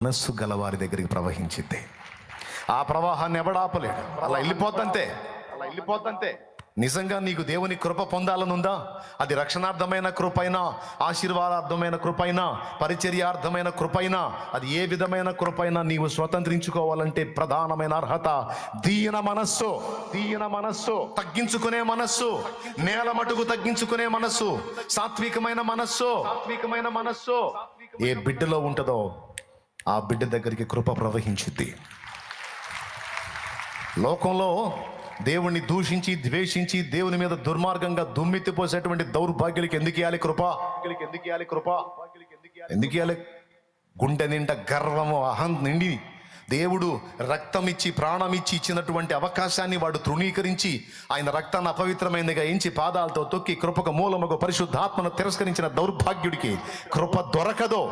మనస్సు గలవారి దగ్గరికి ప్రవహించింది. ఆ ప్రవాహాన్ని ఎవడాపలేడు. అలా వెళ్ళిపోద్దంతే. నిజంగా నీకు దేవుని కృప పొందాలనుందా? అది రక్షణార్థమైన కృపైనా, ఆశీర్వాదార్థమైన కృపైనా, పరిచర్యార్థమైన కృపైనా, అది ఏ విధమైన కృపైనా నీవు స్వతంత్రించుకోవాలంటే ప్రధానమైన అర్హత దీన మనస్సు, తగ్గించుకునే మనస్సు, నేల మటుకు తగ్గించుకునే మనస్సు, సాత్వికమైన మనస్సు ఏ బిడ్డలో ఉంటుందో ఆ బిడ్డ దగ్గరికి కృప ప్రవహించింది. లోకంలో దేవుణ్ణి దూషించి ద్వేషించి దేవుని మీద దుర్మార్గంగా దుమ్మెత్తిపోసేటువంటి దౌర్భాగ్యులకి ఎందుకు ఇవ్వాలి కృప? ఎందుకు ఇవ్వాలి? గుండె నిండా గర్వము, అహం నిండి దేవుడు రక్తం ఇచ్చి ప్రాణం ఇచ్చి ఇచ్చినటువంటి అవకాశాన్ని వాడు తృణీకరించి ఆయన రక్తాన్ని అపవిత్రమైనదిగా ఎంచి పాదాలతో తొక్కి కృపకు మూలముగా పరిశుద్ధాత్మను తిరస్కరించిన దౌర్భాగ్యుడికి కృప దొరకదో.